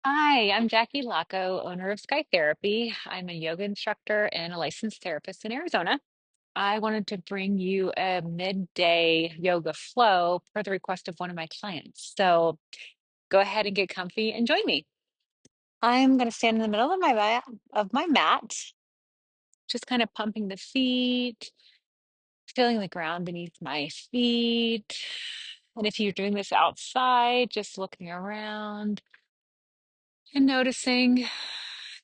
Hi, I'm Jackie Laco, owner of Skye Therapy. I'm a yoga instructor and a licensed therapist in Arizona. I wanted to bring you a midday yoga flow per the request of one of my clients. So go ahead and get comfy and join me. I'm going to stand in the middle of my mat, just kind of pumping the feet, feeling the ground beneath my feet. And if you're doing this outside, just looking around and noticing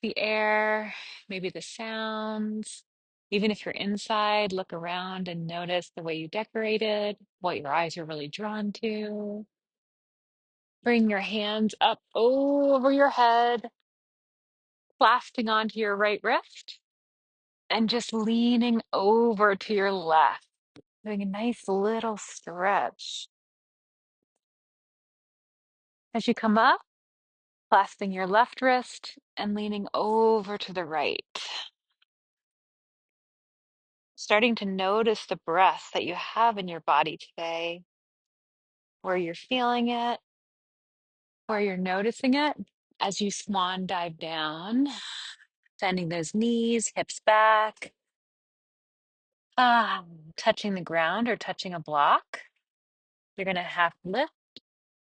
the air, maybe the sounds. Even if you're inside, look around and notice the way you decorated, what your eyes are really drawn to. Bring your hands up over your head, clasping onto your right wrist, and just leaning over to your left, doing a nice little stretch. As you come up, clasping your left wrist and leaning over to the right. Starting to notice the breath that you have in your body today, where you're feeling it, where you're noticing it as you swan dive down, bending those knees, hips back, ah, touching the ground or touching a block. You're going to half lift,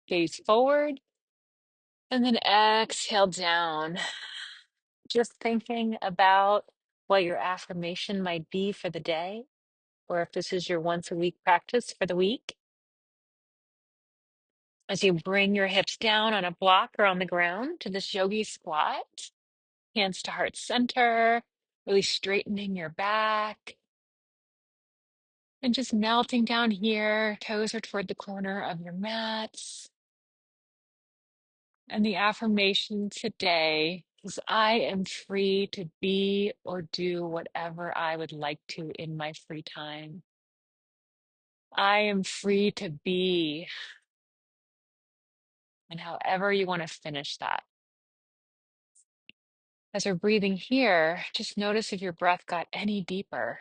gaze forward, and then exhale down. Just thinking about what your affirmation might be for the day, or if this is your once a week practice for the week. As you bring your hips down on a block or on the ground to this yogi squat, hands to heart center, really straightening your back and just melting down here. Toes are toward the corner of your mats. And the affirmation today is I am free to be or do whatever I would like to in my free time. I am free to be, and however you want to finish that. As we're breathing here, just notice if your breath got any deeper,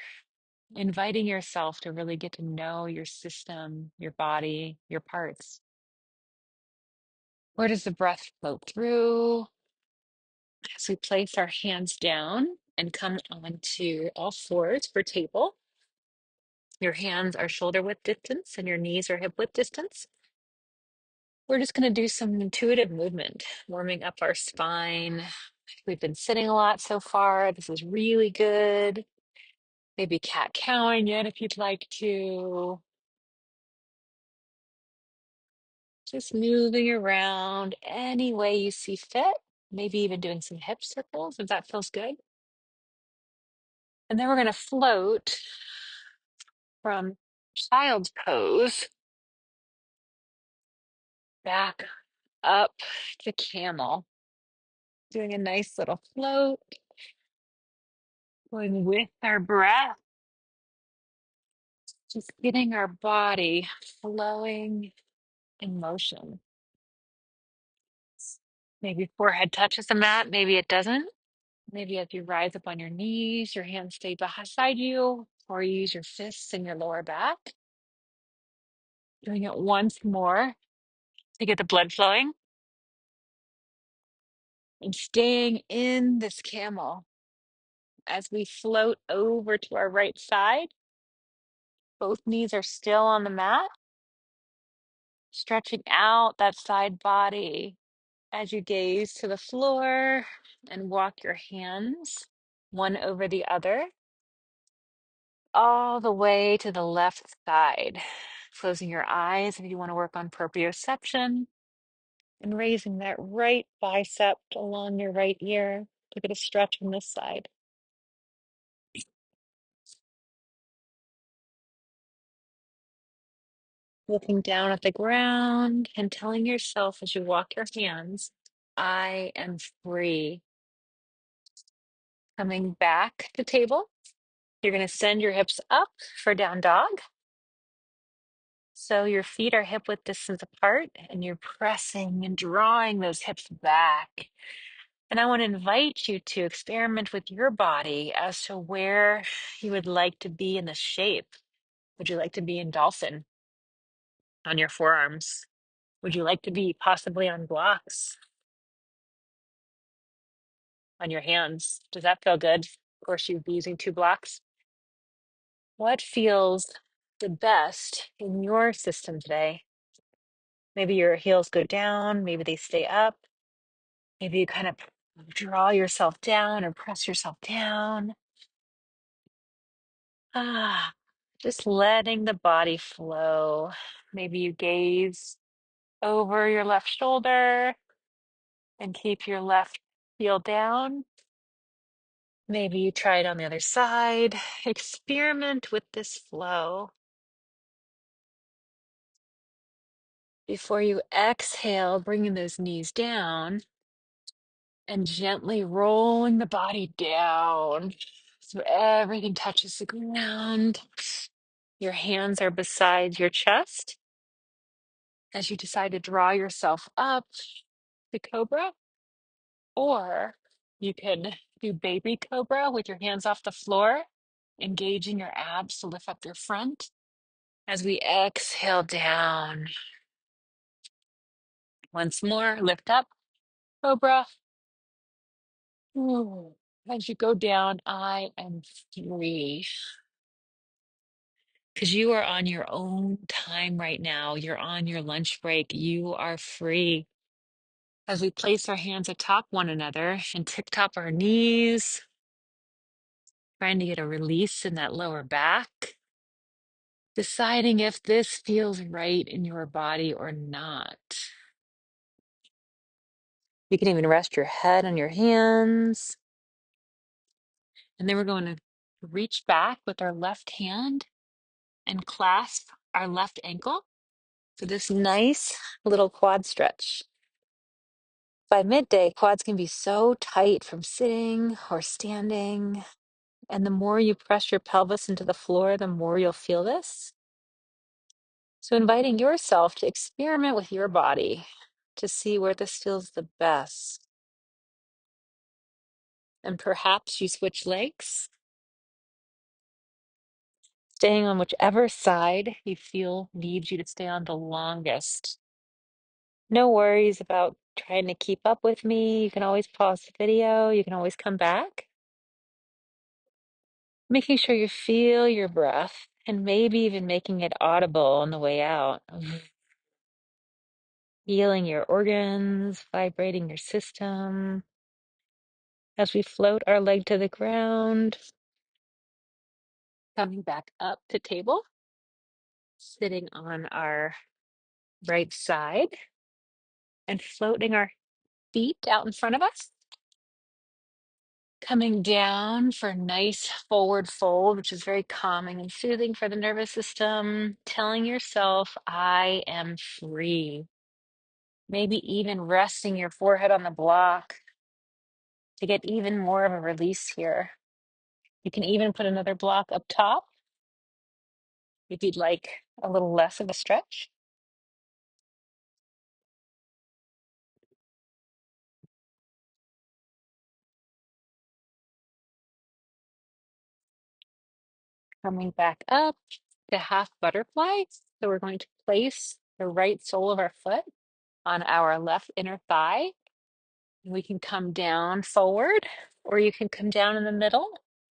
inviting yourself to really get to know your system, your body, your parts. Where does the breath flow through? As we place our hands down and come onto all fours for table, your hands are shoulder width distance and your knees are hip width distance. We're just going to do some intuitive movement, warming up our spine. We've been sitting a lot so far. This is really good. Maybe cat cowing it if you'd like to. Just moving around any way you see fit. Maybe even doing some hip circles if that feels good. And then we're going to float from child's pose back up to camel. Doing a nice little float, going with our breath, just getting our body flowing in motion. Maybe forehead touches the mat, maybe it doesn't. Maybe as you rise up on your knees, your hands stay beside you, or you use your fists in your lower back. Doing it once more to get the blood flowing and staying in this camel as we float over to our right side. Both knees are still on the mat, stretching out that side body as you gaze to the floor and walk your hands one over the other all the way to the left side. Closing your eyes if you want to work on proprioception and raising that right bicep along your right ear to get a stretch on this side. Looking down at the ground and telling yourself as you walk your hands, I am free. Coming back to table, you're going to send your hips up for down dog. So your feet are hip width distance apart and you're pressing and drawing those hips back. And I want to invite you to experiment with your body as to where you would like to be in the shape. Would you like to be in dolphin on your forearms? Would you like to be possibly on blocks? on your hands. Does that feel good? Of course, you'd be using two blocks. What feels the best in your system today? Maybe your heels go down, maybe they stay up. Maybe you kind of draw yourself down or press yourself down. Ah, just letting the body flow. Maybe you gaze over your left shoulder and keep your left heel down. Maybe you try it on the other side. Experiment with this flow. Before you exhale, bringing those knees down and gently rolling the body down so everything touches the ground. Your hands are beside your chest as you decide to draw yourself up to cobra, or you can do baby cobra with your hands off the floor, engaging your abs to lift up your front. As we exhale down, once more, lift up, cobra. Ooh. As you go down, I am free. Because you are on your own time right now. You're on your lunch break. You are free. As we place our hands atop one another and tip-top our knees, trying to get a release in that lower back, deciding if this feels right in your body or not. You can even rest your head on your hands. And then we're going to reach back with our left hand and clasp our left ankle for this nice little quad stretch. By midday, quads can be so tight from sitting or standing. And the more you press your pelvis into the floor, the more you'll feel this. So inviting yourself to experiment with your body to see where this feels the best. And perhaps you switch legs, staying on whichever side you feel needs you to stay on the longest. No worries about trying to keep up with me. You can always pause the video. You can always come back. Making sure you feel your breath and maybe even making it audible on the way out. Feeling your organs, vibrating your system as we float our leg to the ground, coming back up to table, sitting on our right side and floating our feet out in front of us. Coming down for a nice forward fold, which is very calming and soothing for the nervous system. Telling yourself, I am free. Maybe even resting your forehead on the block to get even more of a release here. You can even put another block up top if you'd like a little less of a stretch. Coming back up to half butterfly. So we're going to place the right sole of our foot on our left inner thigh. We can come down forward, or you can come down in the middle,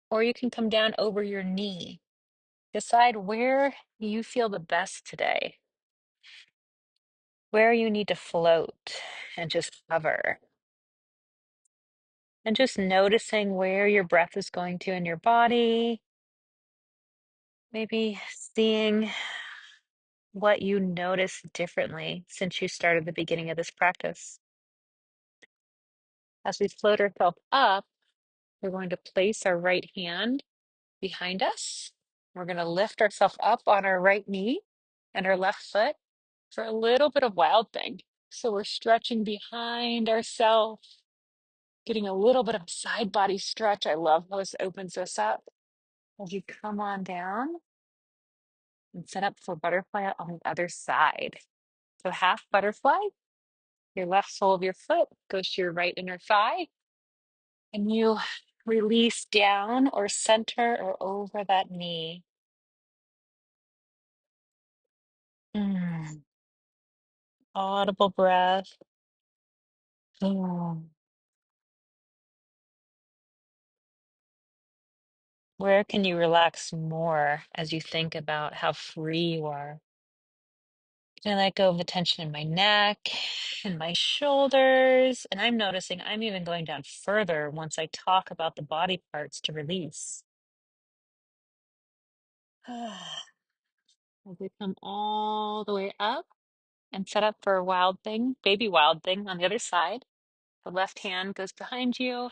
or you can come down over your knee. Decide where you feel the best today, where you need to float and just hover. And just noticing where your breath is going to in your body. Maybe seeing what you notice differently since you started the beginning of this practice. As we float ourselves up, we're going to place our right hand behind us. We're going to lift ourselves up on our right knee and our left foot for a little bit of wild thing. So we're stretching behind ourselves, getting a little bit of side body stretch. I love how this opens us up. As you come on down and set up for butterfly on the other side. So half butterfly, your left sole of your foot goes to your right inner thigh, and you release down or center or over that knee. Mm. Audible breath. Mm. Where can you relax more as you think about how free you are? Can I let go of the tension in my neck and my shoulders? And I'm noticing I'm even going down further once I talk about the body parts to release. As we come all the way up and set up for a wild thing, baby wild thing on the other side. The left hand goes behind you.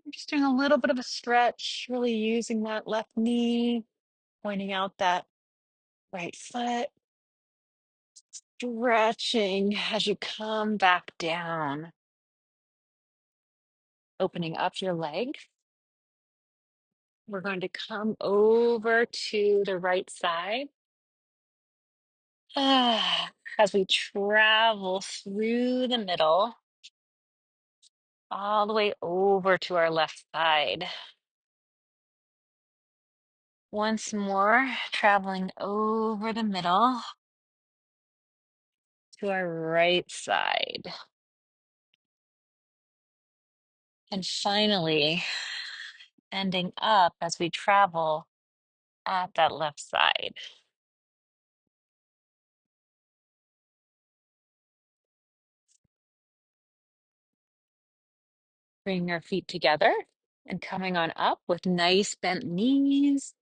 I'm just doing a little bit of a stretch, really using that left knee, pointing out that right foot, stretching as you come back down, opening up your leg. We're going to come over to the right side. As we travel through the middle, all the way over to our left side. Once more, traveling over the middle to our right side. And finally, ending up as we travel at that left side. Bringing our feet together and coming on up with nice bent knees.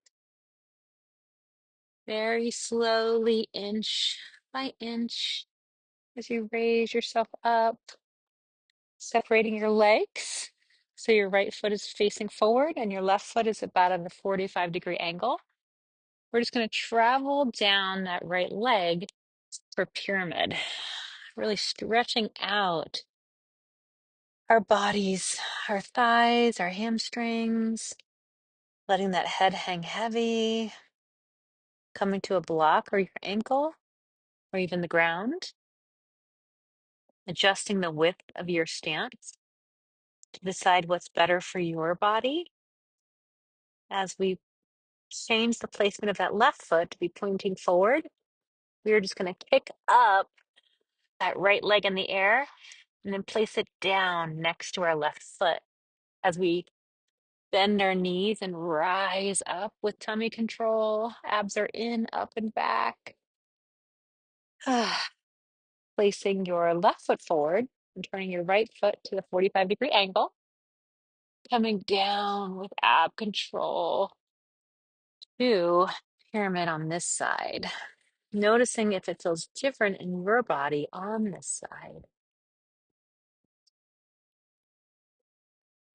Very slowly, inch by inch, as you raise yourself up, separating your legs. So your right foot is facing forward and your left foot is about at a 45-degree angle. We're just going to travel down that right leg for pyramid, really stretching out our bodies, our thighs, our hamstrings, letting that head hang heavy, coming to a block or your ankle or even the ground, adjusting the width of your stance to decide what's better for your body. As we change the placement of that left foot to be pointing forward, we are just going to kick up that right leg in the air and then place it down next to our left foot as we bend our knees and rise up with tummy control. Abs are in, up and back. Placing your left foot forward and turning your right foot to the 45-degree angle. Coming down with ab control to pyramid on this side. Noticing if it feels different in your body on this side.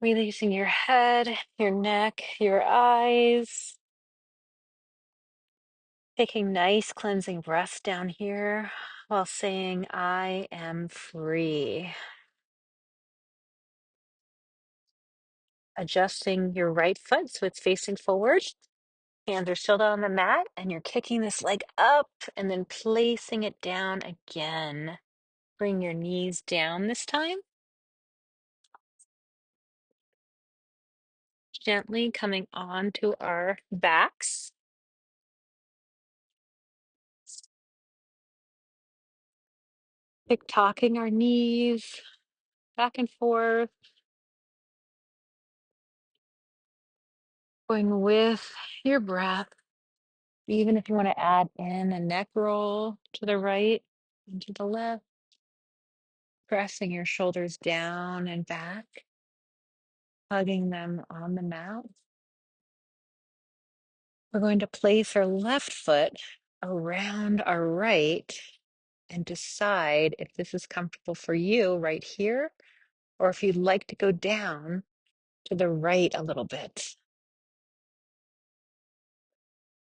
Releasing your head, your neck, your eyes. Taking nice cleansing breaths down here while saying, I am free. Adjusting your right foot so it's facing forward. Hands are still down on the mat, and you're kicking this leg up and then placing it down again. Bring your knees down this time. Gently coming onto our backs. Tick-tocking our knees back and forth. Going with your breath. Even if you want to add in a neck roll to the right and to the left. Pressing your shoulders down and back. Hugging them on the mat. We're going to place our left foot around our right and decide if this is comfortable for you right here, or if you'd like to go down to the right a little bit.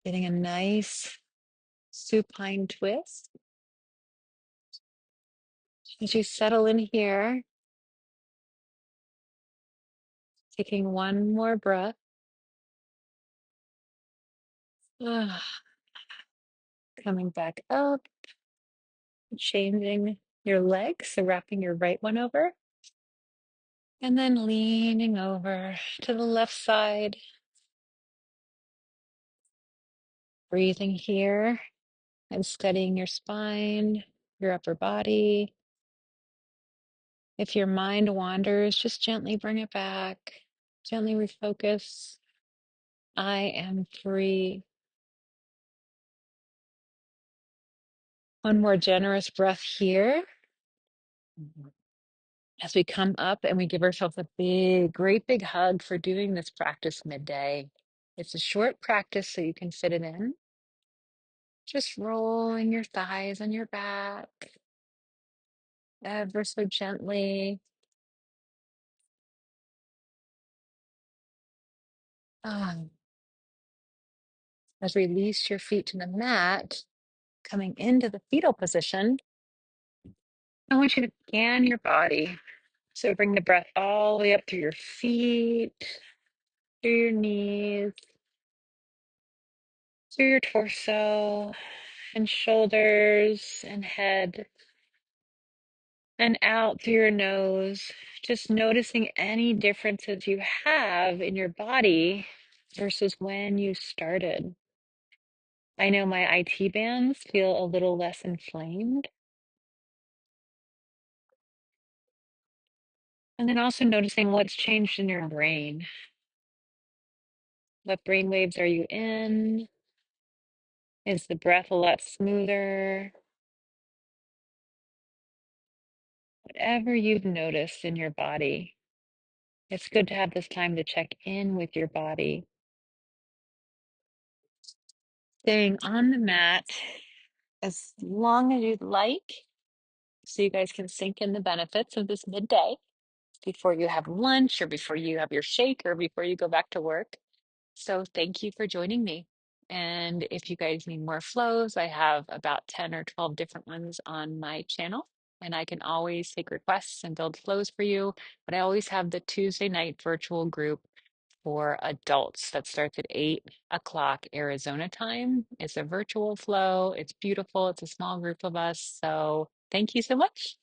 Getting a nice supine twist. As you settle in here, taking one more breath. Coming back up, changing your legs, so wrapping your right one over, and then leaning over to the left side. Breathing here and steadying your spine, your upper body. If your mind wanders, just gently bring it back, gently refocus. I am free. One more generous breath here as we come up and we give ourselves a big, great big hug for doing this practice midday. It's a short practice so you can fit it in. Just rolling your thighs on your back ever so gently. Um, as release your feet to the mat, coming into the fetal position, I want you to scan your body. So bring the breath all the way up through your feet, through your knees, through your torso and shoulders and head, and out through your nose. Just noticing any differences you have in your body versus when you started. I know my IT bands feel a little less inflamed. And then also noticing what's changed in your brain. What brain waves are you in? Is the breath a lot smoother? Whatever you've noticed in your body, it's good to have this time to check in with your body. Staying on the mat as long as you'd like, so you guys can sink in the benefits of this midday before you have lunch or before you have your shake or before you go back to work. So thank you for joining me. And if you guys need more flows, I have about 10 or 12 different ones on my channel. And I can always take requests and build flows for you. But I always have the Tuesday night virtual group for adults that starts at 8 o'clock Arizona time. It's a virtual flow. It's beautiful. It's a small group of us. So thank you so much.